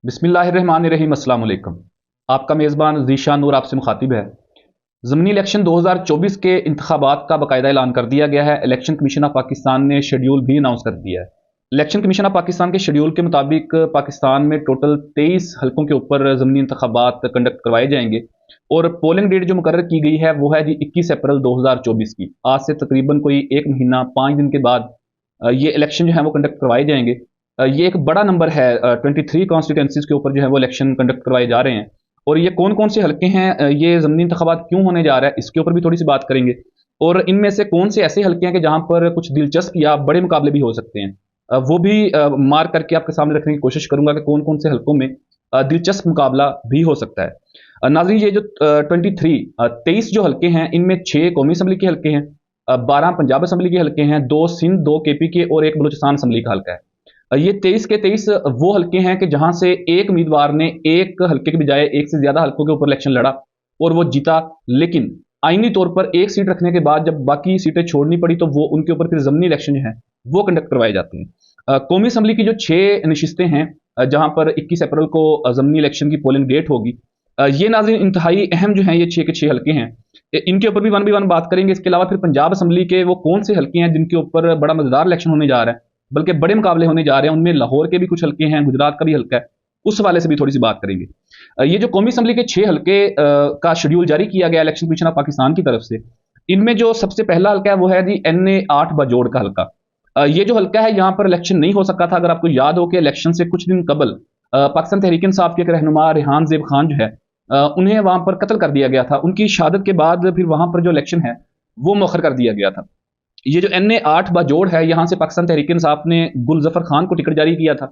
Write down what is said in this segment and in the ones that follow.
बिस्मिल्लाहिर्रहमानिर्रहीम अस्सलाम वालेकुम। आपका मेज़बान ज़ीशान नूर आपसे मुखातिब है। ज़मीनी इलेक्शन 2024 के इंतखाबात का बाकायदा ऐलान कर दिया गया है। इलेक्शन कमीशन ऑफ पाकिस्तान ने शेड्यूल भी अनाउंस कर दिया है। इलेक्शन कमीशन ऑफ पाकिस्तान के शेड्यूल के मुताबिक पाकिस्तान में टोटल 23 हल्कों के ऊपर ज़मीनी इंतखाबात कंडक्ट करवाए जाएंगे और पोलिंग डेट जो मुकर्रर की गई है वो है जी 21 अप्रैल 2024 की। आज से तकरीबन कोई 1 महीना 5 दिन के बाद ये इलेक्शन जो है वो कंडक्ट करवाए जाएंगे। ये एक बड़ा नंबर है। 23 कॉन्स्टिट्यूंसीज के ऊपर जो है वो इलेक्शन कंडक्ट करवाए जा रहे हैं। और ये कौन कौन से हल्के हैं, ये ज़मीनी इंतखाबात क्यों होने जा रहा है, इसके ऊपर भी थोड़ी सी बात करेंगे। और इनमें से कौन से ऐसे हल्के हैं कि जहां पर कुछ दिलचस्प या बड़े मुकाबले भी हो सकते हैं, वो भी मार्क करके आपके सामने रखने की कोशिश करूंगा कि कौन कौन से हल्कों में दिलचस्प मुकाबला भी हो सकता है। नाज़रीन, ये जो 23 जो हल्के हैं इनमें 6 कौमी असम्बली के हल्के हैं, 12 पंजाब असम्बली के हल्के हैं, 2 सिंध, 2 केपी के और 1 बलूचिस्तान असम्बली का हल्का है। ये 23 के 23 वो हल्के हैं कि जहां से एक उम्मीदवार ने एक हल्के के बजाय एक से ज्यादा हल्कों के ऊपर इलेक्शन लड़ा और वो जीता। लेकिन आईनी तौर पर एक सीट रखने के बाद जब बाकी सीटें छोड़नी पड़ी तो वो उनके ऊपर फिर ज़मीनी इलेक्शन जो है वो कंडक्ट करवाए जाते हैं। कौमी असम्बली की जो 6 नशिस्तें हैं, जहां पर 21 अप्रैल को ज़मीनी इलेक्शन की पोलिंग डेट होगी, ये नाज़रीन इंतहाई अहम जो हैं, ये 6 के 6 हल्के हैं। इनके ऊपर भी वन बाई वन बात करेंगे। इसके अलावा फिर पंजाब असम्बली के वो कौन से हल्के हैं जिनके ऊपर बड़ा मजेदार इलेक्शन होने जा रहा है, बल्कि बड़े मुकाबले होने जा रहे हैं। उनमें लाहौर के भी कुछ हल्के हैं, गुजरात का भी हल्का है, उस हवाले से भी थोड़ी सी बात करेंगे। ये जो कौमी असम्बली के 6 हल्के का शेड्यूल जारी किया गया इलेक्शन कमीशन ऑफ पाकिस्तान की तरफ से, इनमें जो सबसे पहला हल्का है वो है जी NA8 बजोड़ का हल्का। ये जो हल्का है यहाँ पर इलेक्शन नहीं हो सका था। अगर आपको याद हो कि इलेक्शन से कुछ दिन कबल पाकिस्तान तहरीक इंसाफ के एक रहनुमा रेहान ज़ेब खान जो है, उन्हें वहां पर कत्ल कर दिया गया था। उनकी शहादत के बाद फिर वहां पर जो इलेक्शन है वो मौखर कर दिया गया था। ये जो NA8 बाजोड़ है, यहाँ से पाकिस्तान तहरीक इंसाफ ने गुलजफर खान को टिकट जारी किया था।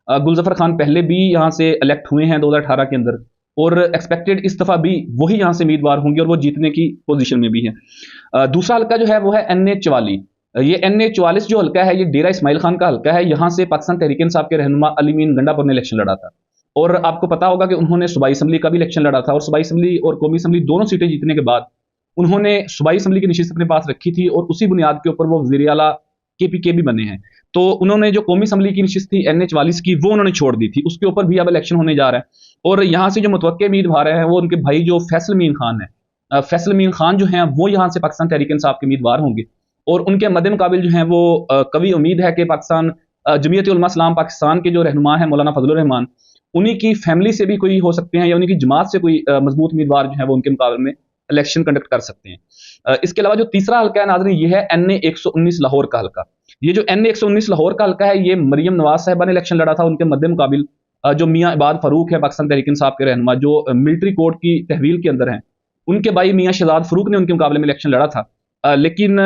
गुलजफर खान पहले भी यहाँ से इलेक्ट हुए हैं 2018 के अंदर, और एक्सपेक्टेड इस दफा भी वही यहाँ से उम्मीदवार होंगे और वो जीतने की पोजीशन में भी है। दूसरा हल्का जो है वो है NA44। ये NA44 जो हल्का है ये डेरा इस्माइल खान का हल्का है। यहाँ से पाकिस्तान तहरीक इंसाफ के रहनुमा अली मीन गंडापुर ने इलेक्शन लड़ा था और आपको पता होगा कि उन्होंने सूबाई असम्बली का भी इलेक्शन लड़ा था और सूबाई असम्बली और कौमी असम्बली दोनों सीटें जीतने के बाद उन्होंने सूबाई असम्बली की नशिस्त अपने पास रखी थी और उसी बुनियाद के ऊपर वो वज़ीर आला KPK भी बने हैं। तो उन्होंने जो कौमी असम्बली की नशिस्त थी NA44 की, वो उन्होंने छोड़ दी थी। उसके ऊपर भी अब इलेक्शन होने जा रहा है और यहाँ से जो मुतवक्के उम्मीदवार हैं वो उनके भाई जो फैसल मीन खान है। फैसल मीन खान जो हैं वो यहाँ से पाकिस्तान तहरीक इंसाफ के उम्मीदवार होंगे और उनके मद्दे मुकाबिल जो है वो कभी उम्मीद है कि पाकिस्तान जमीयत उलमा इस्लाम पाकिस्तान के जो रहनुमा है मौलाना फजलुर रहमान, उन्हीं की फैमिली से भी कोई हो सकते हैं या उन्हीं की जमात से कोई मजबूत उम्मीदवार जो है वो उनके मुकाबले में इलेक्शन कंडक्ट कर सकते हैं। इसके अलावा जो तीसरा हल्का है नाज़रीन, ये है NA119 लाहौर का हल्का। ये जो NA119 लाहौर का हल्का है ये मरियम नवाज साहिबा ने इलेक्शन लड़ा था। उनके मद्दे मुकाबिल जो मियाँ इबाद फरूक है पाकिस्तान तहरीक इंसाफ के रहनुमा, जो मिलिट्री कोर्ट की तहवील के अंदर हैं, उनके भाई मियाँ शहजाद फरूक ने उनके मुकाबले में इलेक्शन लड़ा था। लेकिन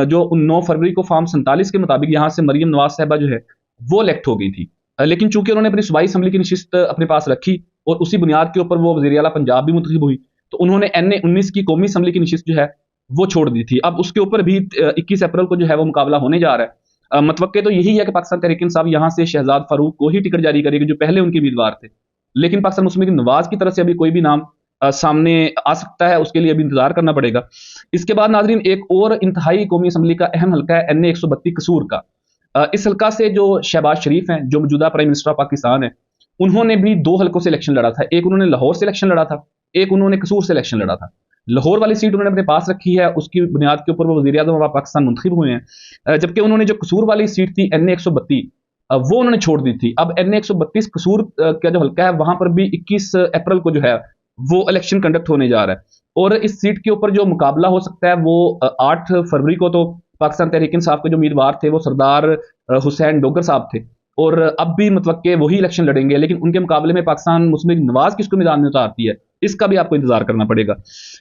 जो 9 फरवरी को फॉर्म 47 के मुताबिक यहाँ से मरियम नवाज साहिबा जो है वो इलेक्ट हो गई थी। लेकिन चूंकि उन्होंने अपनी सूबाई असम्बली की नशिस्त अपने पास रखी और उसी बुनियाद के ऊपर वो वज़ीर आला पंजाब भी मुंतखब हुई, तो उन्होंने NA19 की कौमी असम्बली की नशिस्त जो है वो छोड़ दी थी। अब उसके ऊपर भी 21 अप्रैल को जो है वो मुकाबला होने जा रहा है। मतवक्के तो यही है कि पाकिस्तान तहरीक इंसाफ यहाँ से शहजाद फारूक को ही टिकट जारी करेगी जो पहले उनके उम्मीदवार थे। लेकिन पाकिस्तान मुस्लिम लीग नवाज की तरफ से अभी कोई भी नाम सामने आ सकता है, उसके लिए अभी इंतजार करना पड़ेगा। इसके बाद नाजरीन एक और इंतहाई कौमी असम्बली का अहम हल्का है NA132 कसूर का। इस हल्का से जो शहबाज शरीफ हैं, जो मौजूदा प्राइम मिनिस्टर ऑफ पाकिस्तान है, उन्होंने भी 2 हल्कों से इलेक्शन लड़ा था। एक उन्होंने लाहौर से इलेक्शन लड़ा था, एक उन्होंने कसूर से इलेक्शन लड़ा था। लाहौर वाली सीट उन्होंने अपने पास रखी है, उसकी बुनियाद के ऊपर वो वज़ीर आज़म ऑफ पाकिस्तान मुंतखब हुए हैं। जबकि उन्होंने जो कसूर वाली सीट थी NA132, वो उन्होंने छोड़ दी थी। अब NA132 कसूर का जो हल्का है वहां पर भी 21 अप्रैल को जो है वो इलेक्शन कंडक्ट होने जा रहा है और इस सीट के ऊपर जो मुकाबला हो सकता है वो 8 फरवरी को तो पाकिस्तान तहरीक इंसाफ के जो उम्मीदवार थे वो सरदार हुसैन डोगर साहब थे और अब भी मतवक्के वही इलेक्शन लड़ेंगे, लेकिन उनके मुकाबले में पाकिस्तान मुस्लिम लीग नवाज किसको मैदान में उतारती है इसका भी आपको इंतजार करना पड़ेगा।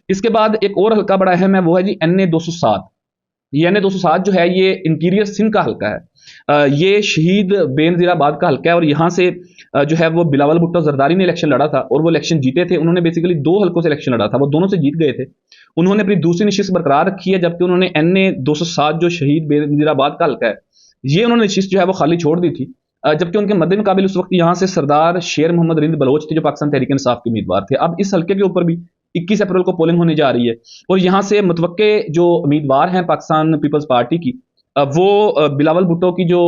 इसके बाद एक और हल्का बड़ा अहम है, वो है जी NA207। ये NA207 जो है ये इंटीरियर सिंध का हल्का है। ये शहीद बेनजीराबाद का हल्का है और यहाँ से जो है वो बिलावल भुट्टो जरदारी ने इलेक्शन लड़ा था और वो इलेक्शन जीते थे। उन्होंने बेसिकली 2 हल्कों से इलेक्शन लड़ा था, वो दोनों से जीत गए थे। उन्होंने अपनी दूसरी नशिस्त बरकरार रखी है, जबकि उन्होंने NA207 जो शहीद बेनजीराबाद का हल्का है ये उन्होंने नशिस्त जो है वो खाली छोड़ दी थी। जबकि उनके मद्दे मुकाबिल उस वक्त यहाँ से सरदार शेर मोहम्मद रिंद बलोच थे जो पाकिस्तान तहरीक इंसाफ के उम्मीदवार थे। अब इस हल्के के ऊपर भी 21 अप्रैल को पोलिंग होने जा रही है और यहाँ से मुतवक्के जो उम्मीदवार हैं पाकिस्तान पीपल्स पार्टी की, वो बिलावल भुट्टो की जो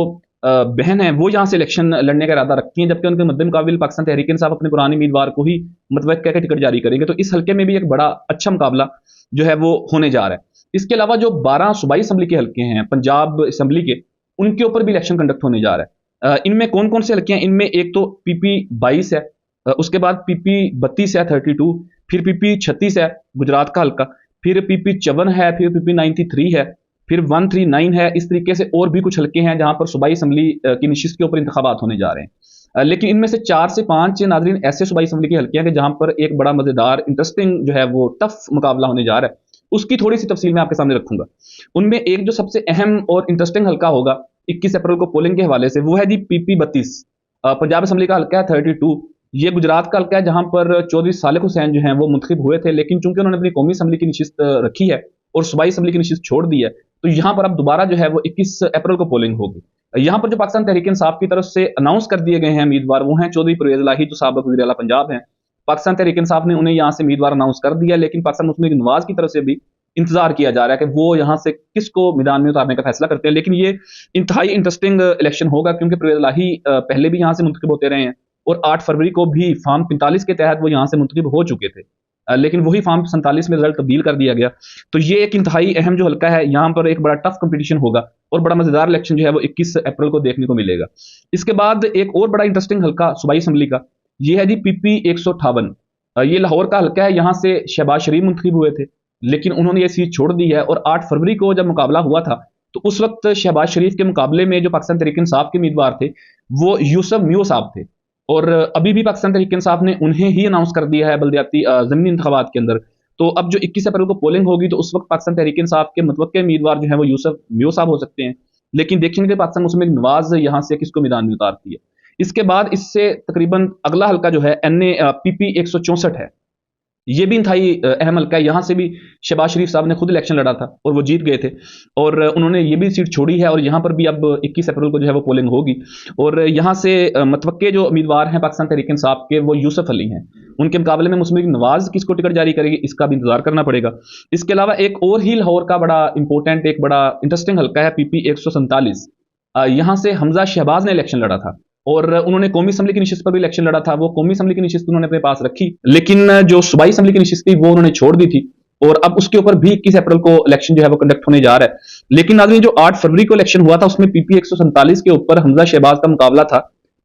बहन है वो यहाँ से इलेक्शन लड़ने का इरादा रखती हैं, जबकि उनके मद्दे मुकाबिल पाकिस्तान तहरीक इंसाफ अपने पुराने उम्मीदवार को ही मुतवक्किल के टिकट जारी करेंगे। तो इस हल्के में भी एक बड़ा अच्छा मुकाबला जो है वो होने जा रहा है। इसके अलावा जो 12 सूबाई असम्बली के हल्के हैं पंजाब असम्बली के, उनके ऊपर भी इलेक्शन कंडक्ट होने जा रहा है। इनमें कौन कौन से हल्के हैं? इनमें एक तो PP 22 है, उसके बाद PP 32 है 32, फिर PP 36 है गुजरात का हल्का, फिर PP 54 है, फिर PP 93 है, फिर 139 है। इस तरीके से और भी कुछ हल्के हैं जहां पर सूबाई असम्बली की नशिस्त के ऊपर इंतखाबात होने जा रहे हैं। लेकिन इनमें से 4 से 5 नाज़रीन ऐसे सूबाई असम्बली के हल्के हैं कि जहां पर एक बड़ा मजेदार इंटरेस्टिंग जो है वो टफ मुकाबला होने जा रहा है। उसकी थोड़ी सी तफसील मैं आपके सामने रखूंगा। उनमें एक जो सबसे अहम और इंटरेस्टिंग हल्का होगा 21 अप्रैल को पोलिंग के हवाले से, वो है जी PP 32। पंजाब असम्बली का हल्का है 32। ये गुजरात का हल्का है जहां पर चौधरी सालिक हुसैन जो हैं वो मुंतखब हुए थे, लेकिन चूंकि उन्होंने अपनी कौमी असम्बली की नशिस्त रखी है और सूबाई असम्बली की नशिस्त छोड़ दी है, तो यहाँ पर अब दोबारा जो है वो 21 अप्रैल को पोलिंग होगी। यहाँ पर जो पाकिस्तान तहरीक इंसाफ की तरफ से अनाउंस कर दिए गए हैं उम्मीदवार, वो हैं चौधरी परवेज इलाही जो साबिक वज़ीर आला पंजाब हैं। पाकिस्तान तहरीक इंसाफ ने उन्हें यहाँ से उम्मीदवार अनाउंस कर दिया, लेकिन पाकिस्तान मुस्लिम लीग नवाज की तरफ से भी इंतजार किया जा रहा है कि वो यहाँ से किसको मैदान में उतारने का फैसला करते हैं। लेकिन ये इंतहाई इंटरेस्टिंग इलेक्शन होगा, क्योंकि परवेज इलाही पहले भी यहाँ से मुंतखब होते रहे हैं और 8 फरवरी को भी फार्म 45 के तहत वो यहाँ से मुंतखब हो चुके थे, लेकिन वही फार्म 47 में रिजल्ट तब्दील कर दिया गया। तो ये एक इंतहाई अहम जो हल्का है, यहाँ पर एक बड़ा टफ कंपटीशन होगा और बड़ा मजेदार इलेक्शन जो है वो 21 अप्रैल को देखने को मिलेगा। इसके बाद एक और बड़ा इंटरेस्टिंग हल्का सूबाई असम्बली का, ये है जी PP 158। ये लाहौर का हल्का है, यहाँ से शहबाज शरीफ मुंतखब हुए थे, लेकिन उन्होंने ये सीट छोड़ दी है। और 8 फरवरी को जब मुकाबला हुआ था, तो उस वक्त शहबाज शरीफ के मुकाबले में जो पाकिस्तान तहरीक इंसाफ के उम्मीदवार थे वो यूसुफ मियो साहब थे, और अभी भी पाकिस्तान तहरीक इंसाफ ने उन्हें ही अनाउंस कर दिया है बल्दियाती ज़मीनी इंतखाबात के अंदर। तो अब जो 21 अप्रैल को पोलिंग होगी, तो उस वक्त पाकिस्तान तहरीक इंसाफ के मुतवक्किल उम्मीदवार जो है वो यूसुफ मियो साहब हो सकते हैं, लेकिन देखेंगे पाकिस्तान मुस्लिम लीग नवाज यहाँ से किसको मैदान में उतारती है। इसके बाद इससे तकरीबन अगला हल्का जो है PP 164 है। ये भी इंतहाई अहम हल्का है। यहाँ से भी शहबाज शरीफ साहब ने खुद इलेक्शन लड़ा था और वो जीत गए थे, और उन्होंने ये भी सीट छोड़ी है, और यहाँ पर भी अब 21 अप्रैल को जो है वो पोलिंग होगी। और यहाँ से मतवक्के जो उम्मीदवार हैं पाकिस्तान तहरीक इंसाफ के, वो यूसुफ अली हैं। उनके मुकाबले में मुस्लिम लीग नवाज किसको टिकट जारी करेगी, इसका भी इंतजार करना पड़ेगा। इसके अलावा एक और ही लाहौर का बड़ा इंपॉर्टेंट, एक बड़ा इंटरेस्टिंग हल्का है PP 147। यहाँ से हमजा शहबाज ने इलेक्शन लड़ा था, और उन्होंने कौमी असम्बली की नशिस्त पर भी इलेक्शन लड़ा था। वो कौमी असम्बली की नशिस्त उन्होंने अपने पास रखी, लेकिन जो सूबाई असम्बली की नशिस्त थी वो उन्होंने छोड़ दी थी, और अब उसके ऊपर भी 21 अप्रैल को इलेक्शन जो है वो कंडक्ट होने जा रहा है। लेकिन नाज़रीन, जो 8 फरवरी को इलेक्शन हुआ था, उसमें PP 147 के ऊपर हमजा शहबाज का मुकाबला था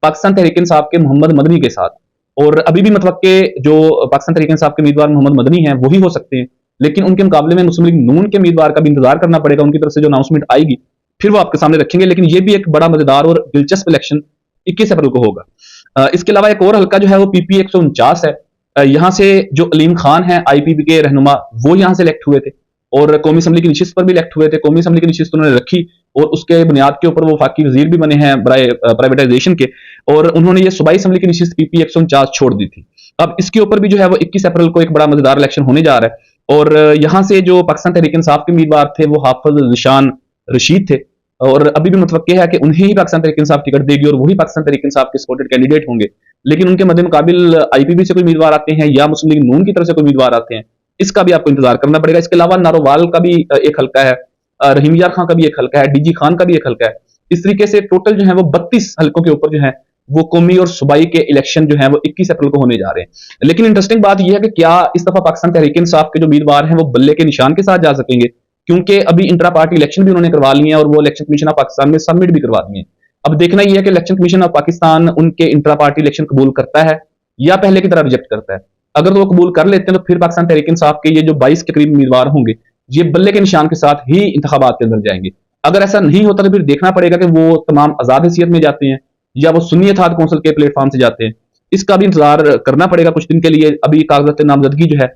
पाकिस्तान तहरीक इंसाफ के मोहम्मद मदनी के साथ। और अभी भी मतवक्के जो पाकिस्तान तहरीक इंसाफ के उम्मीदवार मोहम्मद मदनी हैं वही हो सकते हैं, लेकिन उनके मुकाबले में मुस्लिम लीग नून के उम्मीदवार का भी इंतजार करना पड़ेगा। उनकी तरफ से जो अनाउंसमेंट आएगी फिर वो आपके सामने रखेंगे। लेकिन ये भी एक बड़ा मजेदार और दिलचस्प इलेक्शन 21 अप्रैल को होगा। इसके अलावा एक और हल्का जो है वो PP 149 है। यहाँ से जो अलीम खान है IPP के रहनुमा, वो यहाँ से इलेक्ट हुए थे और कौमी असम्बली की नशिस्त पर भी इलेक्ट हुए थे। कौमी असम्बली की नशिस्त उन्होंने रखी और उसके बुनियाद के ऊपर वो वफाकी वजीर भी बने हैं प्राइवेटाइजेशन के, और उन्होंने ये सूबाई असम्बली की नशिस्त PP 149 छोड़ दी थी। अब इसके ऊपर भी जो है वो 21 अप्रैल को एक बड़ा मजेदार इलेक्शन होने जा रहा है। और यहाँ से जो पाकिस्तान तहरीक इंसाफ के उम्मीदवार थे वो हाफिज निशान रशीद थे, और अभी भी मुतवक्के है कि उन्हें ही पाकिस्तान तहरीक इंसाफ टिकट देगी और वही पाकिस्तान तहरीक इंसाफ के सपोर्टेड कैंडिडेट होंगे। लेकिन उनके मद्दे मुकाबिल IPP से कोई उम्मीदवार आते हैं या मुस्लिम लीग नून की तरफ से कोई उम्मीदवार आते हैं, इसका भी आपको इंतजार करना पड़ेगा। इसके अलावा नारोवाल का भी एक हल्का है, रहीम यार खान का भी एक हल्का है, DG खान का भी एक हल्का है। इस तरीके से टोटल जो है वो 32 हल्कों के ऊपर जो है वो कौमी और सूबाई के इलेक्शन जो है वो 21 अप्रैल को होने जा रहे हैं। लेकिन इंटरेस्टिंग बात यह है कि क्या इस दफा पाकिस्तान तहरीक इंसाफ के जो उम्मीदवार हैं वो बल्ले के निशान के साथ जा सकेंगे, क्योंकि अभी इंट्रा पार्टी इलेक्शन भी उन्होंने करवा लिए हैं और वो इलेक्शन कमीशन ऑफ पाकिस्तान में सबमिट भी करवा दिए हैं। अब देखना यह है कि इलेक्शन कमीशन ऑफ पाकिस्तान उनके इंट्रा पार्टी इलेक्शन कबूल करता है या पहले की तरह रिजेक्ट करता है। अगर वो कबूल कर लेते हैं तो फिर पाकिस्तान तहरीक इंसाफ के ये जो 22 के करीब उम्मीदवार होंगे ये बल्ले के निशान के साथ ही इंतखाबात के अंदर जाएंगे। अगर ऐसा नहीं होता तो फिर देखना पड़ेगा कि वो तमाम आजाद हैसियत में जाते हैं या वो सुन्नी इत्तेहाद कौंसिल के प्लेटफॉर्म से जाते हैं। इसका भी इंतजार करना पड़ेगा कुछ दिन के लिए। अभी कागजात नामजदगी जो है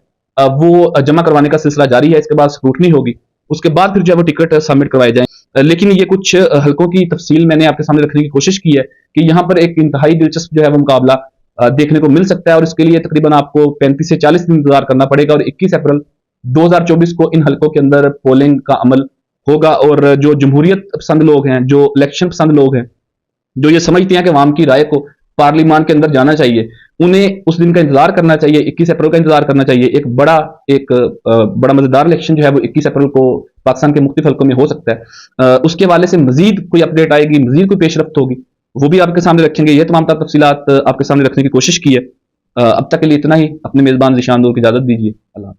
वो जमा करवाने का सिलसिला जारी है, इसके बाद स्क्रूटनी होगी, उसके बाद फिर जो है वो टिकट सबमिट करवाए जाएं। लेकिन ये कुछ हल्कों की तफसील मैंने आपके सामने रखने की कोशिश की है कि यहाँ पर एक इंतहाई दिलचस्प जो है वो मुकाबला देखने को मिल सकता है, और इसके लिए तकरीबन आपको 35 से 40 दिन इंतजार करना पड़ेगा। और 21 अप्रैल 2024 को इन हल्कों के अंदर पोलिंग का अमल होगा, और जो जमहूरियत पसंद लोग हैं, जो इलेक्शन पसंद लोग हैं, जो ये समझते हैं कि अवाम की राय को पार्लियामान के अंदर जाना चाहिए, उन्हें उस दिन का इंतजार करना चाहिए, 21 अप्रैल का इंतजार करना चाहिए। एक बड़ा मजेदार इलेक्शन जो है वो 21 अप्रैल को पाकिस्तान के मुख्तलिफ हल्कों में हो सकता है। उसके हवाले से मजीद कोई अपडेट आएगी, मजीद कोई पेशरफ्त होगी, वो भी आपके सामने रखेंगे। ये तमाम तफसीलात आपके सामने रखने की कोशिश की है। अब तक के लिए इतना ही। अपने मेज़बान ज़ीशान नूर की इजाज़त दीजिए। अल्लाह।